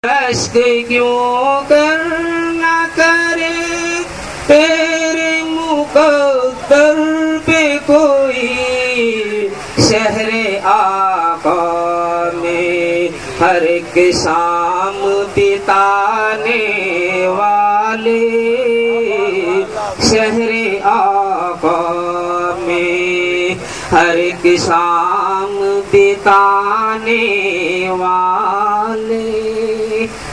رشک کیوں کرنا کرے تیرے مقدر پہ کوئی شہر آقا میں ہر ایک شام بتانے والے شہر آقا میں ہر ایک شام بتانے والے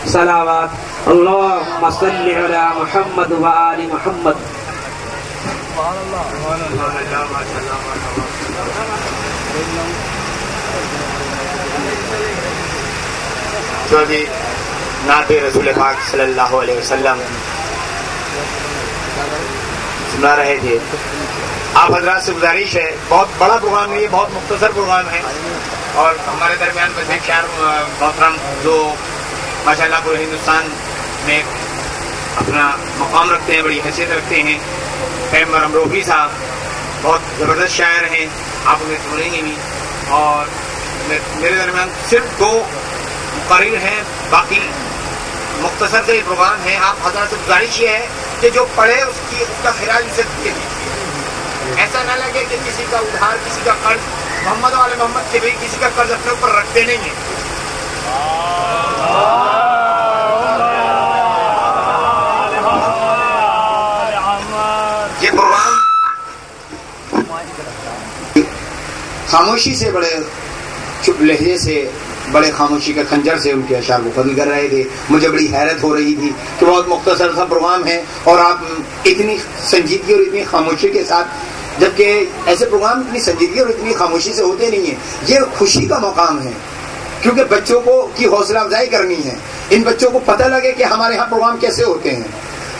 صلوات اللہم صلی علی محمد و آل محمد. جو ابھی نعت رسول پاک صلی اللہ علیہ وسلم سنا رہے تھے، آپ حضرات سے گزارش ہے، بہت بڑا پروگرام ہے، یہ بہت مختصر پروگرام ہے، اور ہمارے درمیان بس ایک شاعر محترم جو ماشاءاللہ پورے ہندوستان میں اپنا مقام رکھتے ہیں، بڑی حیثیت رکھتے ہیں، پیغمبر امروہی صاحب بہت زبردست شاعر ہیں، آپ انہیں سنیں گے بھی. اور میرے درمیان صرف 2 مقرر ہیں، باقی مختصر سے پروگرام ہے. آپ حضرات سے گزارش یہ ہے کہ جو پڑھے اس کا خراج اسے دے دیجیے، ایسا نہ لگے کہ کسی کا ادھار، کسی کا قرض. محمد والے محمد کے بھی کسی کا قرض اپنے اوپر رکھتے نہیں ہیں. یہ پروگرام خاموشی سے، بڑے چپ لہجے سے، بڑے خاموشی کا خنجر سے ان کے اشعار کو قبول کر رہے تھے. مجھے بڑی حیرت ہو رہی تھی کہ بہت مختصر سا پروگرام ہے اور آپ اتنی سنجیدگی اور اتنی خاموشی کے ساتھ، جبکہ ایسے پروگرام اتنی سنجیدگی اور اتنی خاموشی سے ہوتے نہیں ہیں. یہ خوشی کا مقام ہے کیونکہ بچوں کو کی حوصلہ افزائی کرنی ہے. ان بچوں کو پتہ لگے کہ ہمارے ہاں پروگرام کیسے ہوتے ہیں.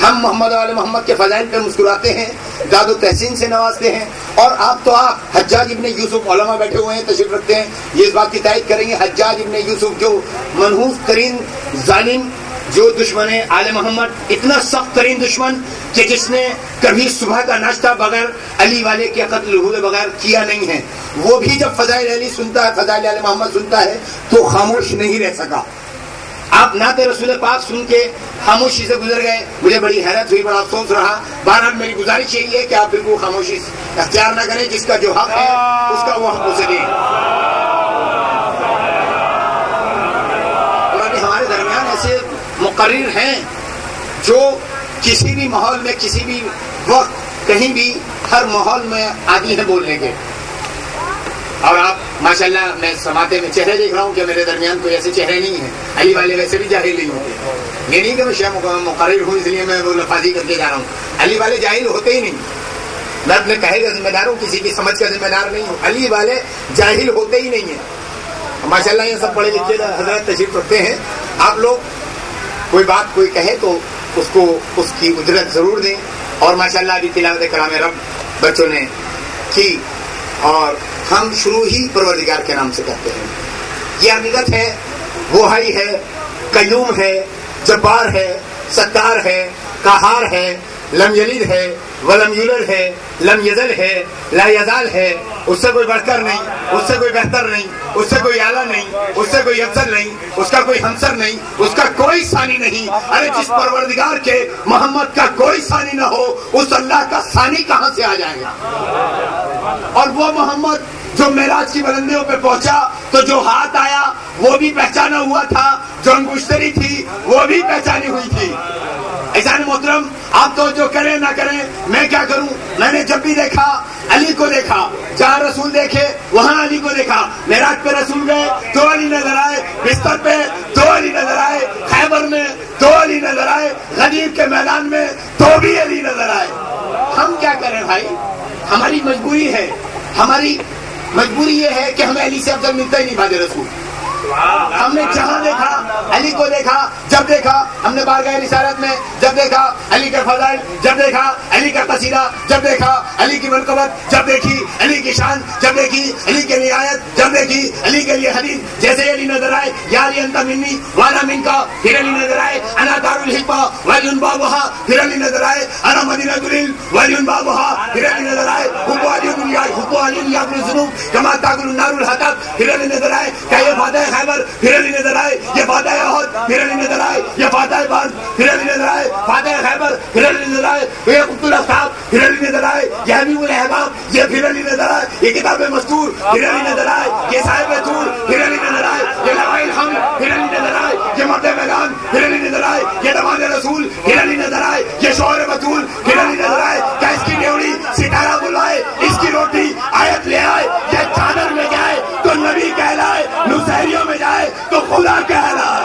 ہم محمد والے محمد کے فضائل پہ مسکراتے ہیں، داد و تحسین سے نوازتے ہیں. اور آپ حجاج ابن یوسف علماء بیٹھے ہوئے ہیں، تشریف رکھتے ہیں، یہ اس بات کی تائید کریں گے. حجاج ابن یوسف جو منحوس ترین ظالم، جو دشمن ہے آل محمد، اتنا سخت ترین دشمن کہ جس نے کبھی صبح کا ناشتہ بغیر علی والے کے قتل ہوئے بغیر کیا نہیں ہے، وہ بھی جب فضائل علی سنتا ہے، فضائل آل محمد سنتا ہے تو خاموش نہیں رہ سکا. آپ نعت رسول پاک سن کے خاموشی سے گزر گئے. مجھے بڑی حیرت ہوئی، بڑا افسوس رہا. بہرحال میری گزارش یہی ہے کہ آپ بالکل خاموشی اختیار نہ کریں. جس کا جو حق ہے اس کا وہ حق اسے دیں. اور ابھی ہمارے درمیان ایسے مقرر ہیں جو کسی بھی ماحول میں، کسی بھی وقت، کہیں بھی، ہر ماحول میں عادی ہیں بولنے کے. اور آپ ماشاءاللہ، میں سماعتے میں چہرے دیکھ رہا ہوں کہ میرے درمیان کوئی ایسے چہرے نہیں ہیں. علی والے ویسے بھی جاہل نہیں ہوتے. یہ نہیں کہ میں شیخ مقرر ہوں اس لیے میں وہ لفاظی کر کے جا رہا ہوں. علی والے جاہل ہوتے ہی نہیں. میں اپنے کہے کا ذمہ دار ہوں، کسی کی سمجھ کا ذمہ دار نہیں ہوں. علی والے جاہل ہوتے ہی نہیں ہیں. ماشاءاللہ یہ سب پڑھے لکھے حضرات تشریف رکھتے ہیں. آپ لوگ کوئی بات کوئی کہے تو اس کو اس کی اجرت ضرور دیں. اور ماشاءاللہ ابھی تلاوت کلام رب بچوں نے کی، اور ہم شروع ہی پروردگار کے نام سے کرتے ہیں. یہ حقیقت ہے، وہ حی ہے، قیوم ہے، جبار ہے، ستار ہے، قہار ہے، لم یلد ہے ولم یولد ہے، لم یزل ہے، لا یزال ہے. اس سے کوئی بڑھ کر نہیں، اس سے کوئی بہتر نہیں، اس سے کوئی اعلیٰ نہیں، اس سے کوئی افضل نہیں، اس کا کوئی ہمسر نہیں، اس کا کوئی ثانی نہیں. ارے جس پروردگار کے محمد کا کوئی ثانی نہ ہو، اس اللہ کا ثانی کہاں سے آ جائے گا؟ اور وہ محمد جو معراج کی بلندیوں پہ پہنچا تو جو ہاتھ آیا وہ بھی پہچانا ہوا تھا، جو انگشتری تھی وہ بھی پہچانی ہوئی تھی. ایسا محترم، آپ توجہ کریں نہ کریں، میں کیا کروں؟ میں نے جب بھی دیکھا علی کو دیکھا، جہاں رسول دیکھے وہاں علی کو دیکھا. معراج پہ رسول گئے تو علی نظر آئے، بستر پہ تو علی نظر آئے، خیبر میں تو علی نظر آئے، غدیر کے میدان میں تو بھی علی نظر آئے. ہم کیا کریں بھائی؟ ہماری مجبوری ہے، ہماری مجبوری یہ ہے کہ ہمیں علی سے افضل ملتا ہی نہیں بھائی رسول. ہم نے جہاں دیکھا علی کو دیکھا، جب دیکھا ہم نے بارگاہ رسالت میں، جب دیکھا علی کے فضائل، جب دیکھا علی کا قصیدہ، جب دیکھا علی کی منقبت، جب دیکھی علی کی شان، جب دیکھی علی کے لیے آیت، جب دیکھی علی کے لیے حدیث. جیسے علی نظر آئے یا علی انت منی وانا منکا، پھر علی نظر آئے انا دار الحکمہ ولی بابھا، پھر علی نظر آئے انا مدینہ العلم ولی بابھا، پھر علی نظر آئے حب علی اللہ، حب علی یغفر الذنوب کما تغفر النار الحطب، پھر علی نظر آئے کہ یہ فاتح خیبر، پھر علی نظر آئے یہ فاتح احد، پھر علی نظر آئے یہ فاتح بدر، پھر علی نظر آئے فاتح خیبر، پھر علی نظر آئے یہ قتل الاصحاب، پھر علی نظر آئے یہ حبیب الاحباب، یہ پھر علی نظر آئے یہ کتاب مستور، پھر علی نظر آئے یہ صاحب طور، پھر علی نظر آئے یہ لواء الحمد، پھر علی نظر آئے یہ مرد میدان، پھر علی نظر آئے یہ دمان رسول، پھر علی نظر آئے یہ شوہر بطول، پھر علی نظر آئے کہ اس کی ڈیوڑی ستارہ بلوائے، اس کی روٹی آیت لے آئے، یہ چادر میں جائے تو نبی کہلائے، نصیریوں میں جائے تو خدا کہلائے۔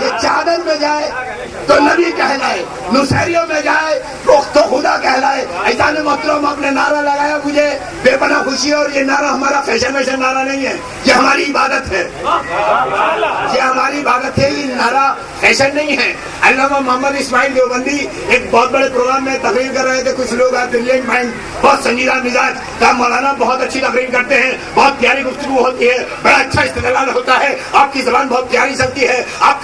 یہ چادر میں جائے تو نبی کہلائے، نصیریوں میں جائے تو خدا کہلائے۔ ایسا نے محترم آپ نے نعرہ لگایا، مجھے بے پناہ خوشی، اور یہ نعرہ ہمارا فیشن ویشن نعرہ نہیں ہے، یہ ہماری عبادت ہے، یہ ہماری عبادت ہے، یہ نعرہ فیشن نہیں ہے۔ علامہ محمد اسماعیل دیوبندی ایک بہت بڑے پروگرام میں تقریر کر رہے تھے، کچھ لوگ برلینٹ مائنڈ، بہت سنجیدہ مزاج کا مولانا، بہت اچھی تقریر کرتے ہیں، بہت پیاری گفتگو ہوتی ہے، بڑا اچھا استدلال ہوتا ہے، آپ کی زبان بہت پیاری سکتی ہے، آپ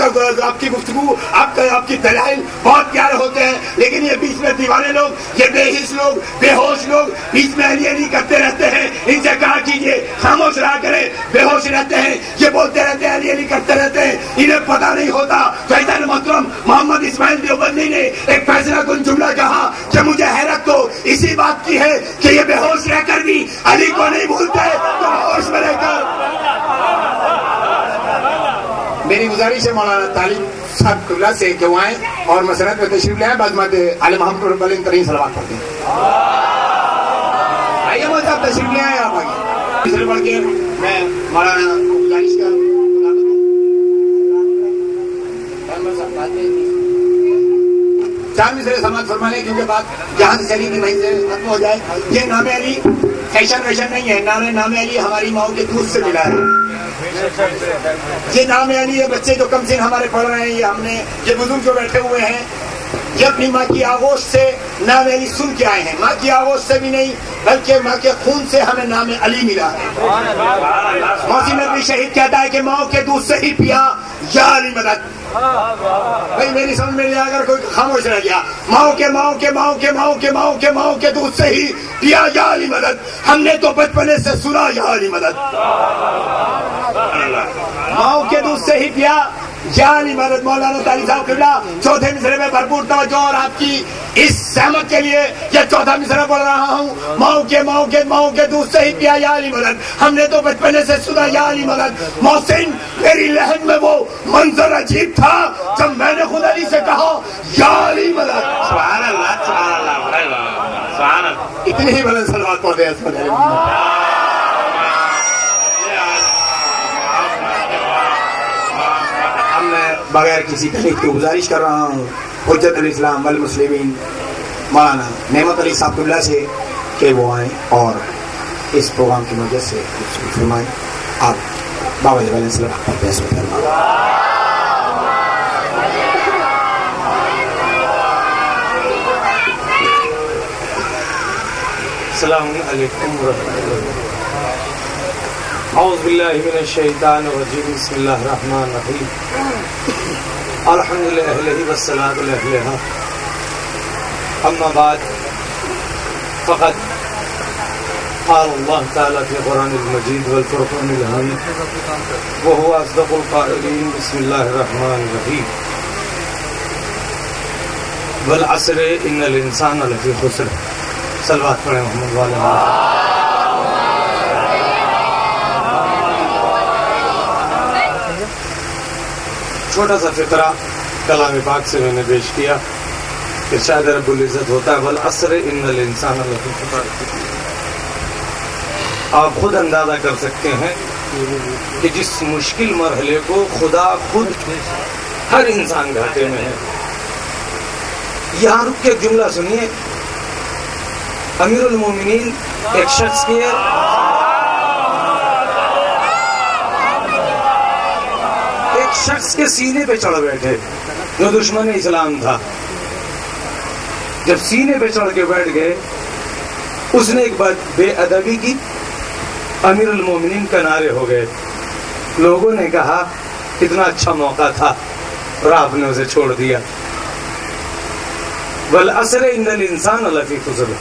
کی گفتگو، آپ کی دلائل بہت پیارے ہوتے ہیں، لیکن یہ بیچ میں دیوانے لوگ، یہ بے حس لوگ، بے ہوش لوگ بیچ میں علی علی کرتے رہتے ہیں، ان سے کہا کیجیے خاموش رہا کرے، بے ہوش رہتے ہیں، یہ بولتے رہتے ہیں، علی علی کرتے رہتے ہیں، انہیں پتہ نہیں ہوتا۔ فیضان محترم محمد اسماعیل دیوبندی نے ایک فیصلہ کن جملہ کہا کہ مجھے حیرت تو اسی بات کی ہے کہ یہ بے ہوش رہ کر بھی علی کو نہیں بھولتے، تو ہوش میں رہ کر۔ میری گزارش ہے مولانا طالب صاحب قبلہ سے کہ وہ آئیں اور مسرت میں تشریف لے آئیں، بعد میں علی محمد رب العالمین ترین صلوات پڑھتے ہیں۔ آئیے مولانا صاحب تشریف لے آئیں، آپ آئیے۔ اس لیے پڑھ کے میں مولانا کو گزارش کر چار مصرے سماعت فرما لیں، کیونکہ بات جہاں سے چلی تھی وہیں سے ختم ہو جائے۔ یہ نام علی فیشن ویشن نہیں ہے، نام علی ہماری ماؤں کے دودھ سے ملا ہے۔ یہ نام علی ہے، بچے جو کم سن ہمارے پڑھ رہے ہیں، یہ ہم نے، یہ بزرگ جو بیٹھے ہوئے ہیں، یہ اپنی ماں کی آغوش سے نام علی سن کے آئے ہیں، ماں کی آغوش سے بھی نہیں بلکہ ماں کے خون سے ہمیں نام علی ملا ہے۔ موسم نبی شہید کہتا ہے کہ ماں کے دودھ سے ہی پیا یا علی مدد۔ بھائی میری سمجھ میں نہیں آ کر کوئی خاموش رہ گیا، ماؤں کے دودھ سے ہی پیا یا علی مدد، ہم نے تو بچپنے سے سنا یا علی مدد۔ ماؤں کے دودھ سے ہی پیا یا علی مدد۔ مولانا طالب صاحب قبلہ چوتھے مصرے میں بھرپور توجہ، اور آپ کی اس سہمت کے لیے یہ چوتھا مصرع پڑھ رہا ہوں۔ ماؤں کے دودھ سے ہی پیا یا علی مدد، ہم نے تو بچپنے سے سنا یا علی مدد۔ محسن میری لہن میں وہ منظر عجیب تھا جب میں نے خود علی سے کہا یا علی مدد۔ سبحان اللہ، سبحان اللہ، سبحان اللہ۔ اتنی ہی بلند صلوات پڑھ دیں اس پر۔ بغیر کسی تکلیف کی گزارش کر رہا ہوں حجت الاسلام والمسلمین مولانا نعمت علی صاحب قبلہ سے کہ وہ آئیں اور اس پروگرام کی وجہ سے کچھ فرمائیں۔ آپ بابا جی علیہ السلام پر پیش فرمائیں۔ السلام علیکم ورحمۃ اللہ۔ اعوذ باللہ من الشیطان الرجیم، بسم اللہ الرحمن الرحیم، الحمد للہ والصلاۃ علیہ، اما بعد فقد قال اللہ تعالی فی القرآن المجید والفرقان الحمید وهو اصدق القائلین، بسم اللہ الرحمن الرحیم، والعصر ان الانسان لفی خسر۔ صلوات پڑھیں محمد والا۔ چھوٹا سا فقرہ کلام پاک سے میں نے پیش کیا، ارشاد رب العزت ہوتا ہے والعصر ان الانسان لفی خسر۔ آپ خود اندازہ کر سکتے ہیں کہ جس مشکل مرحلے کو خدا خود ہر انسان گھاٹے میں ہے۔ یہاں رک کے ایک جملہ سنیے، امیر المومنین ایک شخص کے سینے پہ چڑھ بیٹھے جو دشمن اسلام تھا۔ جب سینے پہ چڑھ کے بیٹھ گئے، اس نے ایک بات بے ادبی کی، امیر المومنین کنارے ہو گئے۔ لوگوں نے کہا کتنا اچھا موقع تھا، اور آپ نے اسے چھوڑ دیا. والعصر ان الانسان لفی خسر.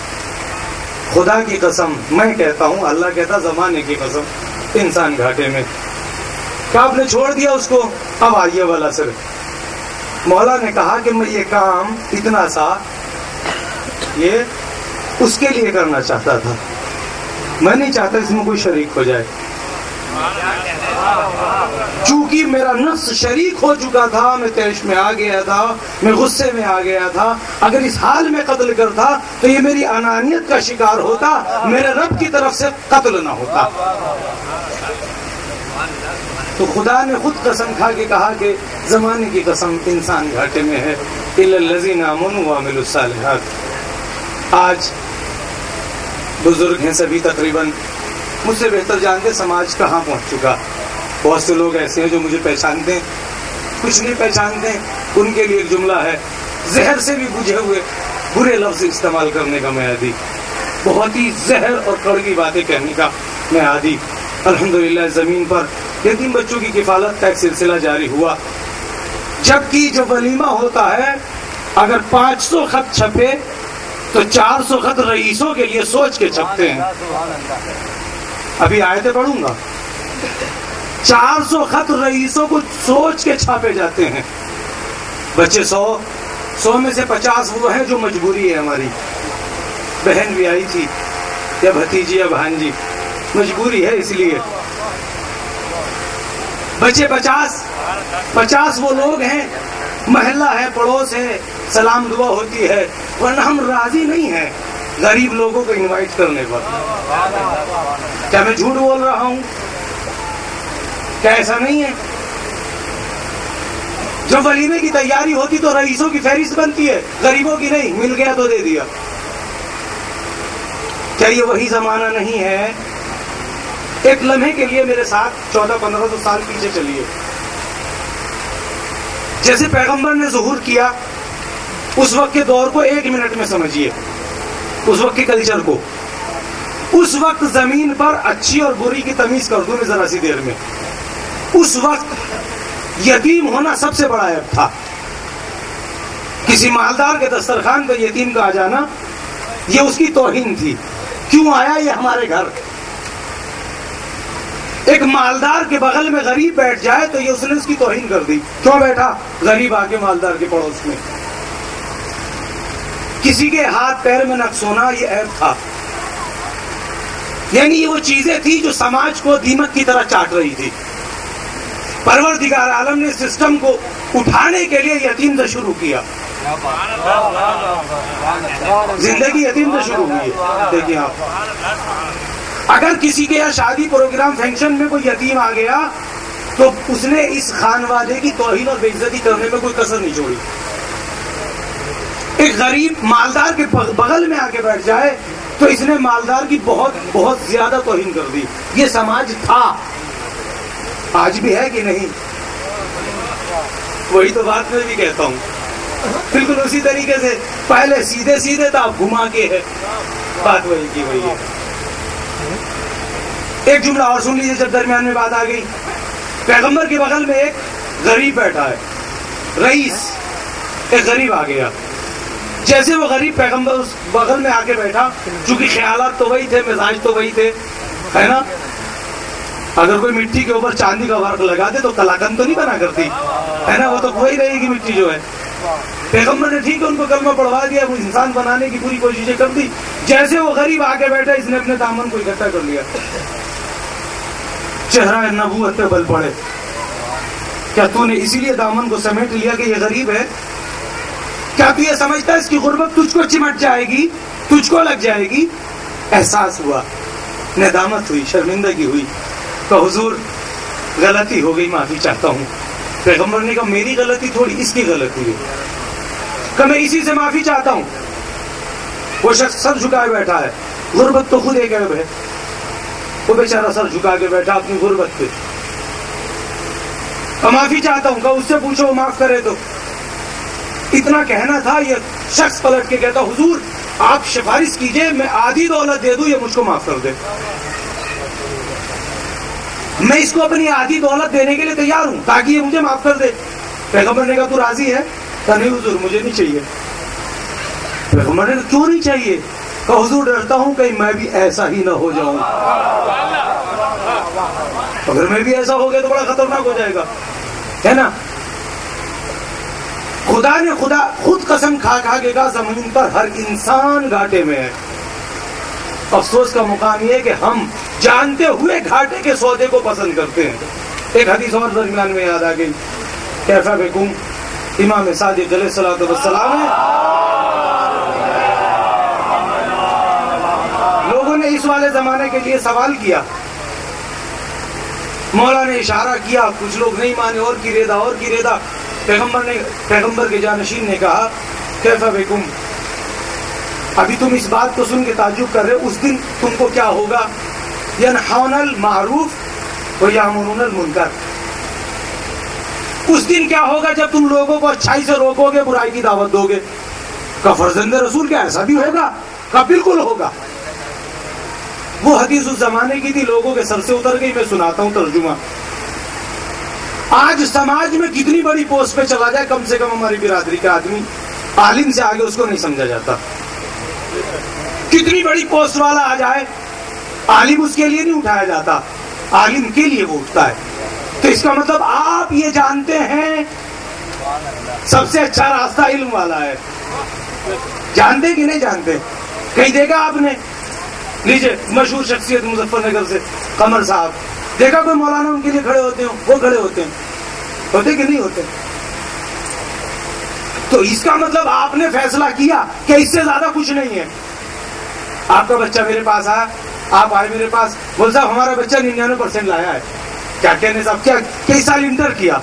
خدا کی قسم میں کہتا ہوں, اللہ کہتا زمانے کی قسم, انسان گھاٹے میں. کہ آپ نے چھوڑ دیا اس کو. اب آئیے والعصر. مولا نے کہا کہ میں یہ کام اتنا سا یہ اس کے لیے کرنا چاہتا تھا, میں نہیں چاہتا اس میں کوئی شریک ہو جائے. چونکہ میرا نفس شریک ہو چکا تھا, میں تیش میں آ گیا تھا, میں غصے میں آ گیا تھا. اگر اس حال میں قتل کرتا تو یہ میری انانیت کا شکار ہوتا, میرے رب کی طرف سے قتل نہ ہوتا. تو خدا نے خود قسم کھا کے کہا کہ زمانے کی قسم انسان گھاٹے میں ہے. الا الذین آمنوا وعملوا الصالحات. آج بزرگ ہیں سبھی, تقریباً مجھ سے بہتر جانتے سماج کہاں پہنچ چکا. بہت سے لوگ ایسے ہیں جو مجھے پہچانتے ہیں, کچھ نہیں پہچانتے. ان کے لیے ایک جملہ ہے, زہر سے بھی بجھے ہوئے برے لفظ استعمال کرنے کا میں عادی, بہت ہی زہر اور کڑوی باتیں کہنے کا میں عادی. الحمدللہ زمین پر یتیم بچوں کی کفالت کا ایک سلسلہ جاری ہوا. جبکہ جو ولیمہ ہوتا ہے اگر 500 خط چھپے تو 400 خط رئیسوں کے لیے سوچ کے چھپتے ہیں. ابھی آیتیں پڑھوں گا. 400 خط رئیسوں کو سوچ کے چھاپے جاتے ہیں. بچے 100 میں سے 50 وہ ہیں جو مجبوری ہے. ہماری بہن بھی آئی تھی, یا بھتیجی یا بھانجی, مجبوری ہے اس لیے. بچے 50 وہ لوگ ہیں, محلہ ہے, پڑوس ہے, سلام دعا ہوتی ہے, ورنہ ہم راضی نہیں ہیں غریب لوگوں کو انوائٹ کرنے پر. کیا میں جھوٹ بول رہا ہوں؟ کیا ایسا نہیں ہے؟ جب ولیمے کی تیاری ہوتی تو رئیسوں کی فہرست بنتی ہے, غریبوں کی نہیں. مل گیا تو دے دیا. کیا یہ وہی زمانہ نہیں ہے؟ ایک لمحے کے لیے میرے ساتھ 1400-1500 سال پیچھے چلیے. جیسے پیغمبر نے ظہور کیا, اس وقت کے دور کو 1 منٹ میں سمجھیے, اس وقت کے کلچر کو. اس وقت زمین پر اچھی اور بری کی تمیز کر دوں میں ذرا سی دیر میں. اس وقت یتیم ہونا سب سے بڑا عیب تھا. کسی مالدار کے دسترخوان پہ یتیم کا آ جانا یہ اس کی توہین تھی. کیوں آیا یہ ہمارے گھر؟ ایک مالدار کے بغل میں غریب بیٹھ جائے تو یہ اس نے اس کی توہین کر دی. کیوں بیٹھا غریب آ کے مالدار کے پڑوس میں؟ کسی کے ہاتھ پیر میں نقص ہونا یہ عیب تھا. یعنی یہ وہ چیزیں تھی جو سماج کو دیمک کی طرح چاٹ رہی تھی. پروردگار عالم نے سسٹم کو اٹھانے کے لیے یتیم سے شروع کیا. زندگی یتیم سے شروع ہوئی ہے. دیکھیے آپ, اگر کسی کے یہاں شادی پروگرام فنکشن میں کوئی یتیم آ گیا تو اس نے اس خانوادے کی توہین اور بے عزتی کرنے میں کوئی کسر نہیں چھوڑی. ایک غریب مالدار کے بغل میں آ کے بیٹھ جائے تو اس نے مالدار کی بہت زیادہ توہین کر دی. یہ سماج تھا, آج بھی ہے کہ نہیں؟ وہی تو بات میں بھی کہتا ہوں, بالکل اسی طریقے سے. پہلے سیدھے تھا, اب گھما کے ہے. بات وہی کی وہی ہے. ایک جملہ اور سن لیجیے جب درمیان میں بات آ گئی. پیغمبر کے بغل میں ایک غریب بیٹھا ہے, رئیس. ایک غریب آ گیا, جیسے وہ غریب پیغمبر اس بغل میں آ کے بیٹھا, چونکہ خیالات تو وہی تھے, مزاج تو وہی تھے, ہے نا. اگر کوئی مٹی کے اوپر چاندی کا ورق لگا دے تو کلاکند تو نہیں بنا کرتی, ہے نا. وہ تو وہی رہے گی مٹی جو ہے. پیغمبر نے ٹھیک ہے ان کو کلمہ پڑھوا دیا, وہ انسان بنانے کی پوری کوششیں کر دی. جیسے وہ غریب آ کے بیٹھا, اس نے اپنے دامن کو اکٹھا کر لیا. چہرہ نبوت پہ بل پڑے. کیا تو نے اسی لیے دامن کو سمیٹ لیا کہ یہ غریب ہے؟ کیا تو یہ سمجھتا ہے اس کی غربت تجھ کو چمٹ جائے گی, تجھ کو لگ جائے گی؟ احساس ہوا, ندامت ہوئی, شرمندگی ہوئی. کہ حضور غلطی ہو گئی, معافی چاہتا ہوں. پیغمبر نے کہا میری غلطی تھوڑی, اس کی غلطی ہے, کہ میں اسی سے معافی چاہتا ہوں. وہ شخص سر جھکائے بیٹھا ہے, غربت تو خود ایک عیب ہے. وہ بیچارہ سر جھکا کے بیٹھا اپنی غربت پہ. معافی چاہتا ہوں, کہ اس سے پوچھو وہ معاف کرے تو. اتنا کہنا تھا, یہ شخص پلٹ کے کہتا حضور آپ سفارش کیجئے, میں آدھی دولت دے دوں, یہ مجھ کو معاف کر دے. میں اس کو اپنی آدھی دولت دینے کے لیے تیار ہوں تاکہ یہ مجھے معاف کر دے. پیغمبر نے کہا تو راضی ہے؟ کہا نہیں حضور مجھے نہیں چاہیے. پیغمبر نے کہا کیوں نہیں چاہیے؟ کہا حضور ڈرتا ہوں کہیں میں بھی ایسا ہی نہ ہو جاؤں. اگر میں بھی ایسا ہو گیا تو بڑا خطرناک ہو جائے گا، ہے نا. خدا نے خود قسم کھا کے کہا زمین پر ہر انسان گھاٹے میں ہے. افسوس کا مقام یہ ہے کہ ہم جانتے ہوئے گھاٹے کے سودے کو پسند کرتے ہیں. ایک حدیث اور درمیان میں یاد آ گئی، کیف بکم، امام صادق علیہ الصلوۃ والسلام ہے. لوگوں نے اس والے زمانے کے لیے سوال کیا، مولا نے اشارہ کیا، کچھ لوگ نہیں مانے، اور کی ریدا. پیغمبر کے جانشین نے کہا کیف بکم، ابھی تم اس بات کو سن کے تعجب کر رہے ہو، اس دن تم کو کیا ہوگا؟ ینہون المعروف و یامرون المنکر. اس دن کیا ہوگا جب تم لوگوں کو اچھائی سے روکو گے، برائی کی دعوت دو گے. کہ فرزند رسول کیا ایسا بھی ہوگا؟ کہ بالکل ہوگا. وہ حدیث اس زمانے کی تھی، لوگوں کے سر سے اتر گئی. میں سناتا ہوں ترجمہ. آج سماج میں کتنی بڑی پوسٹ پہ چلا جائے، کم سے کم ہماری برادری کا آدمی عالم سے آگے اس کو نہیں سمجھا جاتا. کتنی بڑی پوسٹ والا آ جائے، عالم اس کے لیے نہیں اٹھایا جاتا، عالم کے لیے وہ اٹھتا ہے. تو اس کا مطلب آپ یہ جانتے ہیں سب سے اچھا راستہ علم والا ہے. جانتے کہ نہیں جانتے؟ کہیں دیکھا آپ نے؟ لیجیے مشہور شخصیت مظفر نگر سے قمر صاحب، دیکھا کوئی مولانا ان کے لیے کھڑے ہوتے ہیں؟ وہ کھڑے ہوتے کہ نہیں ہوتے؟ تو اس کا مطلب آپ نے فیصلہ کیا کہ اس سے زیادہ کچھ نہیں ہے. آپ کا بچہ میرے پاس آیا، آپ آئے میرے پاس، بول صاحب ہمارا بچہ 99% لایا ہے. کیا کہنے صاحب، کیا کئی سال انٹر کیا.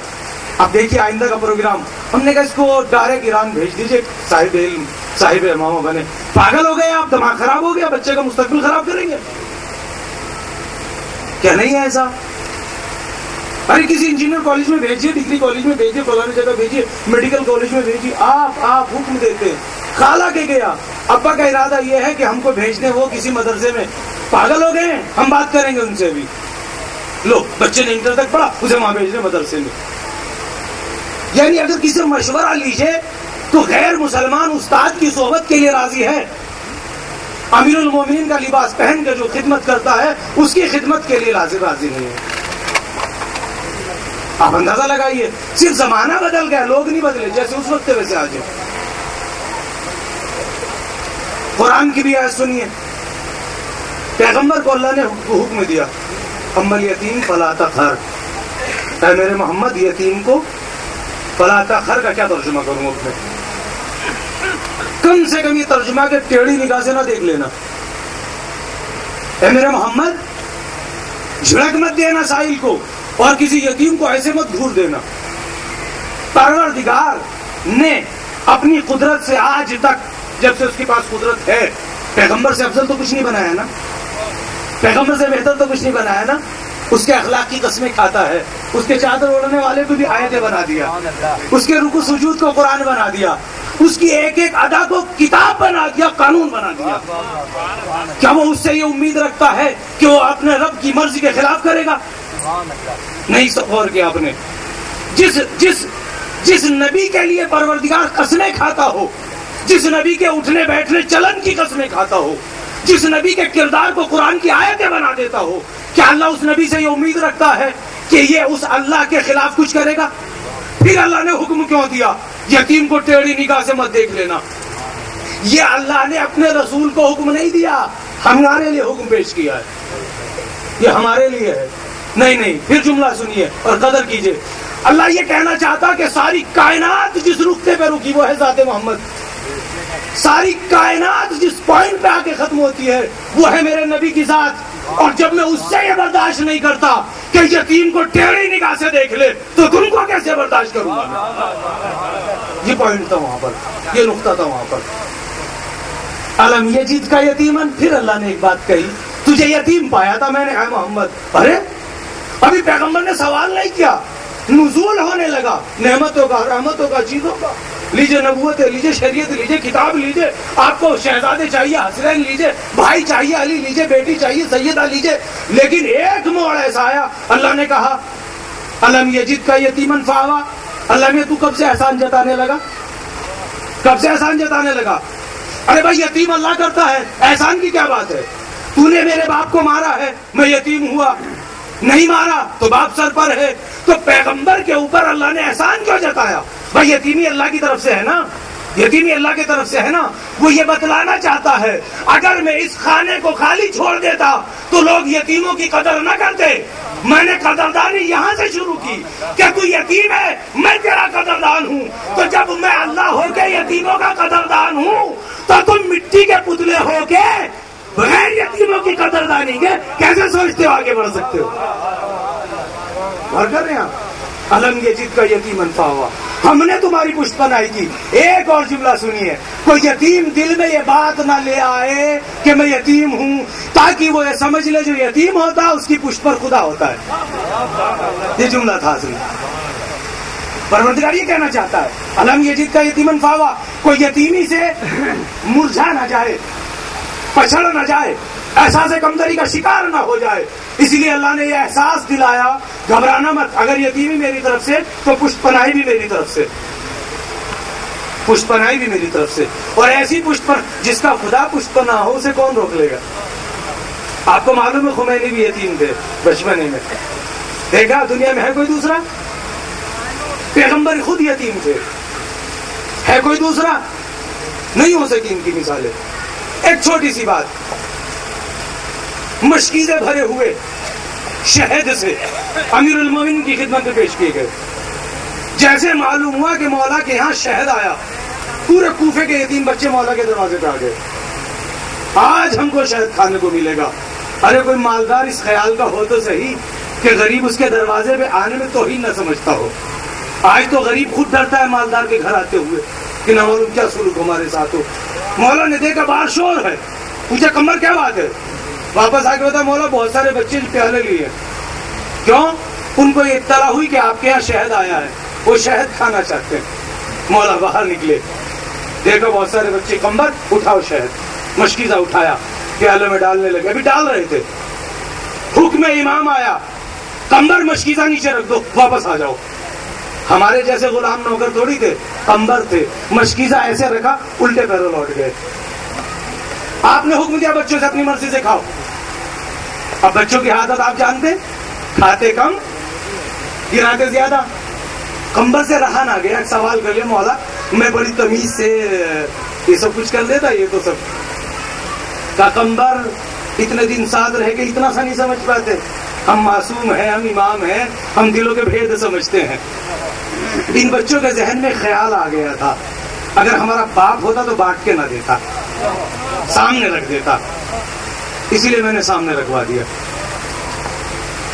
اب دیکھیے آئندہ کا پروگرام، ہم نے کہا اس کو ڈائریکٹ ایران بھیج دیجیے، صاحب علم صاحب امامہ بنے. پاگل ہو گئے آپ؟ دماغ خراب ہو گیا، بچے کا مستقبل خراب کریں گے. کیا نہیں ہے ایسا؟ ارے کسی انجینئر کالج میں بھیجیے، ڈگری کالج میں بھیجیے، فلانی جگہ بھیجیے، میڈیکل کالج میں بھیجیے. آپ حکم دیتے ہیں. خالہ کے گیا، ابا کا ارادہ یہ ہے کہ ہم کو بھیجنے وہ کسی مدرسے میں. پاگل ہو گئے ہیں؟ ہم بات کریں گے ان سے بھی. لو بچے نے انٹر تک پڑھا، اسے وہاں بھیجنے مدرسے میں. یعنی اگر کسی سے مشورہ لیجیے تو غیر مسلمان استاد کی صحبت کے لیے راضی ہے. امیر المومنین کا لباس پہن کے جو خدمت کرتا ہے اس کی خدمت کے لیے راضی نہیں ہے. آپ اندازہ لگائیے، صرف زمانہ بدل گیا، لوگ نہیں بدلے. جیسے اس وقت ویسے آج. قرآن کی بھی آیت سنیے، پیغمبر کو اللہ نے حکم دیا اما الیتیم فلا تقہر. اے میرے محمد یتیم کو فلا تقہر کا کیا ترجمہ کروں اپنے؟ کم سے کم یہ ترجمہ کے ٹیڑھی نگاہ سے نہ دیکھ لینا. اے میرے محمد جھڑک مت دینا سائل کو، اور کسی یتیم کو ایسے مت گھور دینا. پروردگار نے اپنی قدرت سے آج تک، جب سے اس کے پاس قدرت ہے، پیغمبر سے افضل تو کچھ نہیں بنایا نا، پیغمبر سے بہتر تو کچھ نہیں بنایا نا. اس کے اخلاق کی قسمیں کھاتا ہے، اس کے چادر اوڑھنے والے کو بھی آیتیں بنا دیا، اس کے رکوع سجود کو قرآن بنا دیا، اس کی ایک ایک ادا کو کتاب بنا دیا، قانون بنا دیا. کیا وہ اس سے یہ امید رکھتا ہے کہ وہ اپنے رب کی مرضی کے خلاف کرے گا؟ نہیں. غور کیا آپ نے، جس نبی کے لیے پروردگار قسمیں کھاتا ہو، جس نبی کے اٹھنے بیٹھنے چلن کی قسمیں کھاتا ہو، جس نبی کے کردار کو قرآن کی آیتیں بنا دیتا ہو، کیا اللہ اس نبی سے یہ امید رکھتا ہے کہ یہ اس اللہ کے خلاف کچھ کرے گا؟ پھر اللہ نے حکم کیوں دیا یتیم کو ٹیڑھی نگاہ سے مت دیکھ لینا؟ یہ اللہ نے اپنے رسول کو حکم نہیں دیا، ہمارے لیے حکم پیش کیا ہے. یہ ہمارے لیے ہے. نہیں. پھر جملہ سنیے اور قدر کیجئے. اللہ یہ کہنا چاہتا کہ ساری کائنات جس نقطے پہ رکی وہ ہے ذات محمد. ساری کائنات جس پوائنٹ پہ آ کے ختم ہوتی ہے وہ ہے میرے نبی کی ذات. اور جب میں اس سے یہ برداشت نہیں کرتا کہ یتیم کو ٹیڑھی نگاہ سے دیکھ لے تو تم کو کیسے برداشت کروں گا؟ یہ پوائنٹ تھا وہاں پر، یہ نقطہ تھا وہاں پر. علم یجد کا یتیمن. پھر اللہ نے ایک بات کہی، تجھے یتیم پایا تھا میں نے اے محمد. ارے ابھی پیغمبر نے سوال نہیں کیا، نزول ہونے لگا نعمتوں کا، رحمتوں کا، چیزوں کا. لیجیے نبوت لیجیے، شریعت لیجیے، کتاب لیجیے. آپ کو شہزادے چاہیے حسنین لیجیے، بھائی چاہیے علی لیجیے، بیٹی چاہیے سیدہ لیجیے. لیکن ایک موڑ ایسا آیا، اللہ نے کہا علم یجد کا یتیمن فآوا. اللہ میں تو کب سے احسان جتانے لگا؟ کب سے احسان جتانے لگا؟ ارے بھائی یتیم اللہ کرتا ہے، احسان کی کیا بات ہے؟ تو نے میرے باپ کو مارا ہے، میں یتیم ہوا، نہیں مارا تو باپ سر پر ہے، تو پیغمبر کے اوپر اللہ نے احسان کیوں جتایا؟ بھائی یتیمی اللہ کی طرف سے ہے نا، یتیمی اللہ کی طرف سے ہے نا. وہ یہ بتلانا چاہتا ہے اگر میں اس خانے کو خالی چھوڑ دیتا تو لوگ یتیموں کی قدر نہ کرتے. میں نے قدردانی یہاں سے شروع کی کہ تو یتیم ہے، میں تیرا قدردان ہوں. تو جب میں اللہ ہو کے یتیموں کا قدردان ہوں تو تم مٹی کے پتلے ہو کے بغیر یتیموں کی قدردانی کے کیسے سوچتے ہو آگے بڑھ سکتے ہو؟ اور کر رہے ہیں آپ علم یزید کا یتیم انفا ہوا. ہم نے تمہاری پشت پناہی کی. ایک اور جملہ سنیے، کوئی یتیم دل میں یہ بات نہ لے آئے کہ میں یتیم ہوں، تاکہ وہ یہ سمجھ لے جو یتیم ہوتا ہے اس کی پشت پر خدا ہوتا ہے. یہ جملہ تھا اصلی. پروردگار یہ کہنا چاہتا ہے علم یزید کا یتیم انفا ہوا، کوئی یتیمی سے مرجھا نہ جائے، پچھڑ نہ جائے، احساس کمتری کا شکار نہ ہو جائے. اس لیے اللہ نے یہ احساس دلایا گھبرانا مت، اگر یتیمی میری طرف سے تو پشت پناہی بھی میری طرف سے، پشت پناہی بھی میری طرف سے. اور ایسی پشت پر جس کا خدا پشت پناہ ہو اسے کون روک لے گا؟ آپ کو معلوم ہے خمینی بھی یتیم تھے بچپنے میں، دیکھا دنیا میں ہے کوئی دوسرا؟ پیغمبر خود یتیم تھے، ہے کوئی دوسرا؟ نہیں ہو سکی ان کی مثالیں. ایک چھوٹی سی بات، مشکیزیں بھرے ہوئے شہد سے امیر المومنین کی خدمت میں پیش کیے گئے. جیسے معلوم ہوا کہ مولا کے یہاں شہد آیا، پورے کوفے کے یتیم بچے مولا کے دروازے پہ آ گئے، آج ہم کو شہد کھانے کو ملے گا. ارے کوئی مالدار اس خیال کا ہو تو صحیح کہ غریب اس کے دروازے پہ آنے میں توہین نہ سمجھتا ہو. آج تو غریب خود ڈرتا ہے مالدار کے گھر آتے ہوئے کہ نہ معلوم کیا سلوک ہمارے ساتھ ہو. مولا نے دیکھا باہر شور ہے، پوچھا کمر کیا بات ہے؟ واپس آ کے بتا مولا بہت سارے بچے پیالے لیے. کیوں؟ ان کو یہ اطلاع ہوئی کہ آپ کے یہاں شہد آیا ہے، وہ شہد کھانا چاہتے ہیں. مولا باہر نکلے، دیکھا بہت سارے بچے، کمبر اٹھاؤ شہد. مشکیزہ اٹھایا، پیالے میں ڈالنے لگے. ابھی ڈال رہے تھے، حکم امام آیا، کمبر مشکیزہ نیچے رکھ دو، واپس آ جاؤ. ہمارے جیسے غلام نوکر تھوڑی تھے، کمبر تھے. مشکیزہ ایسے رکھا، الٹے پیروں لوٹ گئے. آپ نے حکم دیا بچوں سے اپنی مرضی سے کھاؤ. اب بچوں کی عادت آپ جانتے، کھاتے کم گراتے زیادہ. کمبر سے رہا نہ گیا، ایک سوال کر لیا، مولا میں بڑی تمیز سے یہ سب کچھ کر لیتا، یہ تو سب کا کمبر اتنے دن ساتھ رہ کے اتنا سا نہیں سمجھ پاتے. ہم معصوم ہیں، ہم امام ہیں، ہم دلوں کے بھید سمجھتے ہیں. ان بچوں کے ذہن میں خیال آ گیا تھا اگر ہمارا باپ ہوتا تو بانٹ کے نہ دیتا، سامنے رکھ دیتا. اسی لیے میں نے سامنے رکھوا دیا.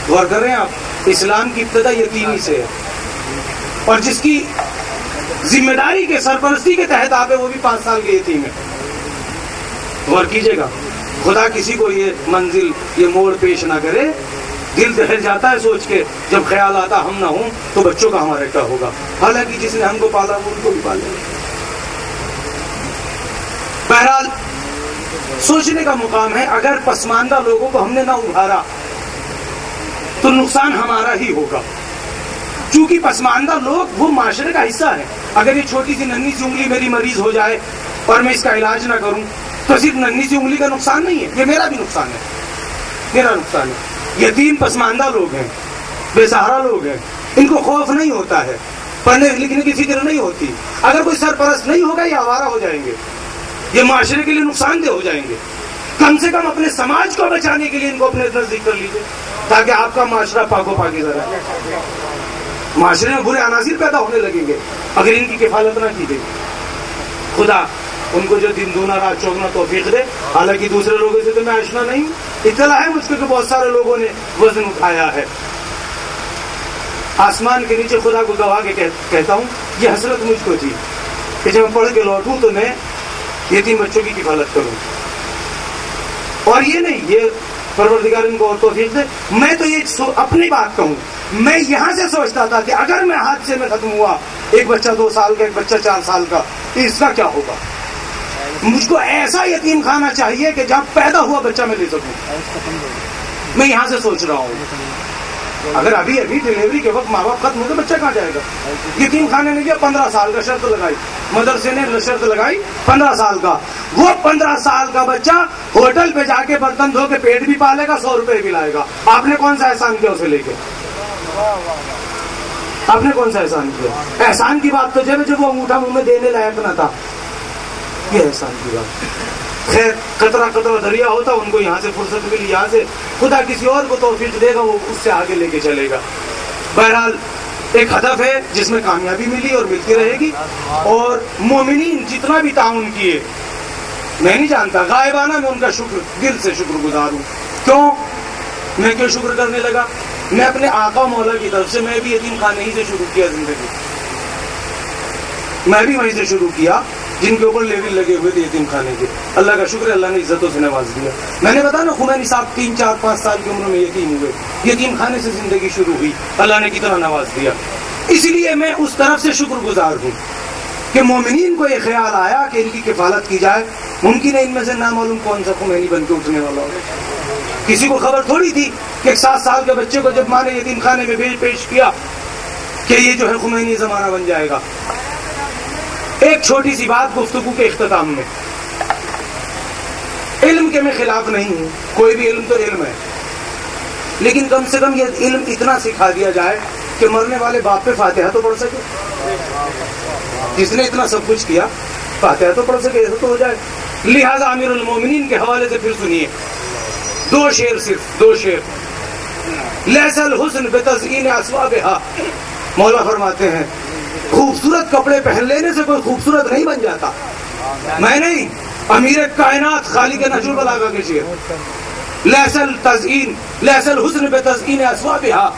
غور کر رہے ہیں آپ، اسلام کی ابتدا یتیمی سے ہے، اور جس کی ذمہ داری کے سرپرستی کے تحت آپ ہے وہ بھی 5 سال کے یتیم ہے. غور کیجیے گا، خدا کسی کو یہ منزل، یہ موڑ پیش نہ کرے. دل دہل جاتا ہے سوچ کے، جب خیال آتا ہم نہ ہوں تو بچوں کا ہمارا کیا ہوگا. حالانکہ جس نے ہم کو پالا وہ ان کو بھی پالے. بہرحال سوچنے کا مقام ہے، اگر پسماندہ لوگوں کو ہم نے نہ ابھارا تو نقصان ہمارا ہی ہوگا. چونکہ پسماندہ لوگ وہ معاشرے کا حصہ ہے. اگر یہ چھوٹی سی ننھی سی انگلی میری مریض ہو جائے اور میں اس کا علاج نہ کروں تو صرف ننھی سی انگلی کا نقصان نہیں ہے، یہ میرا بھی نقصان ہے، میرا نقصان ہے. یتیم پسماندہ لوگ ہیں، بے سہارا لوگ ہیں، ان کو خوف نہیں ہوتا ہے، پڑھنے لکھنے کی فکر نہیں ہوتی. اگر کوئی سرپرست نہیں ہوگا یہ آوارہ ہو جائیں گے، یہ معاشرے کے لیے نقصان دہ ہو جائیں گے. کم سے کم اپنے سماج کو بچانے کے لیے ان کو اپنے نزدیک کر لیجیے تاکہ آپ کا معاشرہ پاک و پاکیزہ رہے. معاشرے میں برے عناصر پیدا ہونے لگیں گے اگر ان کی کفالت نہ کی گئی. خدا ان کو جو دن دونا رات چوگنا توفیق دے. حالانکہ دوسرے لوگوں سے تو میں آشنا نہیں ہوں، اطلاع ہے مجھ کو کہ بہت سارے لوگوں نے وزن اٹھایا ہے. آسمان کے نیچے خدا کو گواہ کے کہتا ہوں یہ حسرت مجھ کو تھی کہ جب میں پڑھ کے لوٹوں تو میں یتیم بچوں کی کفالت کروں. اور یہ نہیں، یہ پروردگار ان کو اور توفیق دے. میں تو یہ اپنی بات کہوں، میں یہاں سے سوچتا تھا کہ اگر میں حادثے میں ختم ہوا، ایک بچہ 2 سال کا، ایک بچہ 4 سال کا، اس کا کیا ہوگا. مجھ کو ایسا یتیم خانہ چاہیے کہ جہاں پیدا ہوا بچہ میں لے سکوں. میں یہاں سے سوچ رہا ہوں. اگر ابھی ابھی ڈلیوری کے وقت ماں باپ ختم ہو گئے بچہ کہاں جائے گا؟ یتیم خانے نے کیا 15 سال کا شرط لگائی، مدرسے نے شرط لگائی 15 سال کا. وہ 15 سال کا بچہ ہوٹل پہ جا کے برتن دھو کے پیٹ بھی پالے گا، 100 روپے بھی لائے گا. آپ نے کون سا احسان کیا اسے لے کے؟ آپ نے کون سا احسان کیا؟ احسان کی بات تو جب وہ انگوٹھا منہ میں دینے لائق نہ تھا، یہ احسان کی بات. خیر قطرہ قطرہ دریا ہوتا، ان کو یہاں سے فرصت ملی، یہاں سے خدا کسی اور کو توفیق دے گا، وہ اس سے آگے لے کے چلے گا. بہرحال ایک ہدف ہے جس میں کامیابی ملی اور ملتی رہے گی. اور مومنین جتنا بھی تعاون کیے، میں نہیں جانتا، غائبانہ میں ان کا شکر، دل سے شکر گزار ہوں. کیوں؟ میں کیوں شکر کرنے لگا؟ میں اپنے آقا مولا کی طرف سے، میں بھی یتیم خانے ہی سے شروع کیا زندگی، میں بھی وہیں سے شروع کیا جن کے اوپر لیبل لگے ہوئے تھے یتیم خانے کے. اللہ کا شکر ہے، اللہ نے عزتوں سے نواز دیا. میں نے بتایا نا خمینی صاحب 3 4 5 سال کی عمر میں یتیم ہوئے، یتیم خانے سے زندگی شروع ہوئی، اللہ نے کتنا نواز دیا. اس لیے میں اس طرف سے شکر گزار ہوں کہ مومنین کو یہ خیال آیا کہ ان کی کفالت کی جائے. ممکن ہے ان میں سے نامعلوم کون سا خمینی بن کے اٹھنے والا ہو. کسی کو خبر تھوڑی تھی کہ 7 سال کے بچے کو جب ماں نے یتیم خانے میں پیش کیا کہ یہ جو ہے خمینی زمانہ بن جائے گا. ایک چھوٹی سی بات گفتگو کے اختتام میں، علم کے میں خلاف نہیں ہوں، کوئی بھی علم تو علم ہے، لیکن کم سے کم یہ علم اتنا سکھا دیا جائے کہ مرنے والے باپ پہ فاتحہ تو پڑھ سکے. جس نے اتنا سب کچھ کیا فاتحہ تو پڑھ سکے، ایسا تو ہو جائے. لہذا امیر المومنین کے حوالے سے پھر سنیے 2 شعر، صرف 2 شعر. لیس الحسن بتزئین اثوابها، مولا فرماتے ہیں خوبصورت کپڑے پہن لینے سے کوئی خوبصورت نہیں بن جاتا. میں نہیں، امیر کائنات خالق نہج البلاغہ کے شعر. لیس التزئین، لیس الحسن بتزئین اثوابها،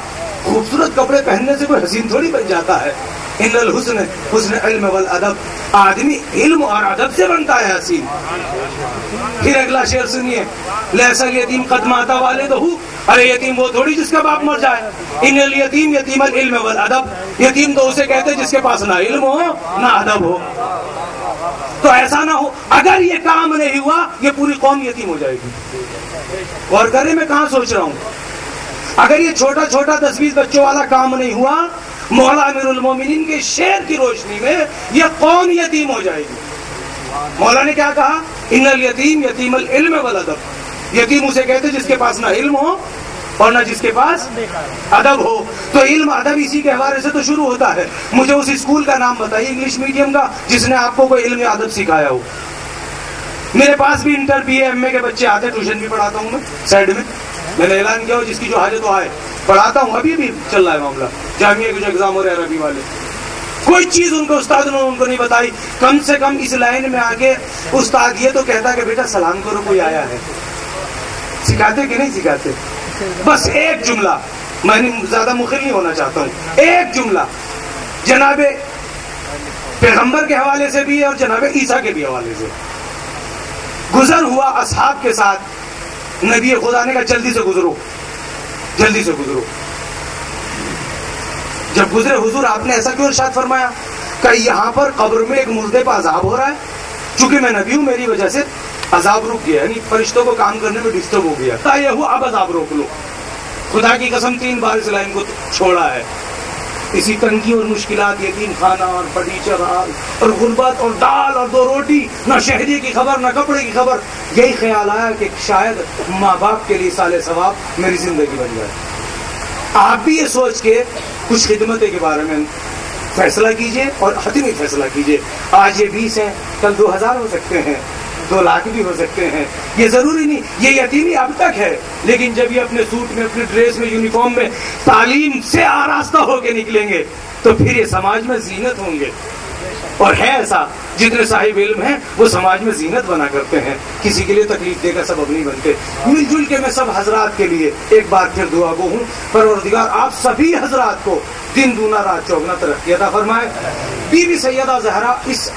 خوبصورت کپڑے پہننے سے کوئی حسین تھوڑی بن جاتا ہے. ان الحسن حسن علم والادب، آدمی علم اور ادب سے بنتا ہے حسین. پھر اگلا شعر سنیے، لیس الیتیم قد مات والدہ، ارے یتیم وہ تھوڑی جس کا باپ مر جائے. ان الیتیم یتیم العلم والادب، یتیم تو اسے کہتے جس کے پاس نہ علم ہو نہ ادب ہو. تو ایسا نہ ہو، اگر یہ کام نہیں ہوا یہ پوری قوم یتیم ہو جائے گی. اور کرے میں کہاں سوچ رہا ہوں، اگر یہ چھوٹا چھوٹا 10-20 بچوں والا کام نہیں ہوا، مولا امیر المومنین کے شعر کی روشنی میں یہ قوم یتیم ہو جائے گی. مولا نے کیا کہا؟ ان الیتیم یتیم العلم والادب، یتیم اسے کہتے جس کے پاس نہ علم ہو اور نہ جس کے پاس ادب ہو. تو علم ادب اسی کے حوالے سے تو شروع ہوتا ہے. مجھے اس اسکول کا نام بتائیے انگلش میڈیم کا جس نے آپ کو کوئی علم ادب سکھایا ہو. میرے پاس بھی انٹر بی اے ایم اے کے بچے آتے، ٹیوشن بھی پڑھاتا ہوں میں سائڈ میں نے اعلان کیا ہو جس کی جو حاجت ہو آئے، پڑھاتا ہوں. ابھی بھی چل رہا ہے معاملہ، جامعہ کے جو ایگزام ہو رہے ہیں عربی والے، کوئی چیز ان کو استاد نے ان کو نہیں بتائی. کم سے کم اس لائن میں آگے استاد یہ تو کہتا کہ بیٹا سلام کرو کوئی آیا ہے. سکھاتے کہ نہیں سکھاتے؟ بس ایک جملہ، میں زیادہ مخل نہیں ہونا چاہتا ہوں، ایک جملہ جناب پیغمبر کے حوالے سے بھی اور جناب عیسیٰ کے بھی حوالے سے. گزر ہوا اصحاب کے ساتھ، نبی خدا نے کہا جلدی سے گزرو، جلدی سے گزرو. جب گزرے حضور آپ نے ایسا کیوں ارشاد فرمایا کہ یہاں پر قبر میں ایک مردے پہ عذاب ہو رہا ہے، چونکہ میں نبی ہوں میری وجہ سے عذاب رک گیا، یعنی فرشتوں کو کام کرنے میں ڈسٹرب ہو گیا. یہ ہوا اب عذاب روک لو. خدا کی قسم 3 بار اس لائن کو چھوڑا ہے. اسی تنگی اور مشکلات، یتیم خانہ اور فرنیچر اور غربت اور دال اور 2 روٹی، نہ شہری کی خبر نہ کپڑے کی خبر. یہی خیال آیا کہ شاید ماں باپ کے لیے سال ثواب میری زندگی بن جائے. آپ بھی یہ سوچ کے کچھ خدمتیں کے بارے میں فیصلہ کیجئے اور حتمی فیصلہ کیجئے. آج یہ 20 ہیں، کل 2000 ہو سکتے ہیں، 2 لاکھ بھی ہو سکتے ہیں. یہ ضروری نہیں، یہ یتیمی اب تک ہے، لیکن جب یہ اپنے سوٹ میں، اپنے ڈریس میں، یونیفارم میں تعلیم سے آراستہ ہو کے نکلیں گے تو پھر یہ سماج میں زینت ہوں گے. اور ہے ایسا، جتنے صاحب علم ہیں وہ سماج میں زینت بنا کرتے ہیں، کسی کے لیے تکلیف دے کر سبب نہیں بنتے. مل جل کے میں سب حضرات کے لیے ایک بار پھر دعا گو ہوں، پروردگار آپ سبھی حضرات کو دن دونا رات چوگنا ترقی عطا فرمائے. بی بی سیدہ زہرا اس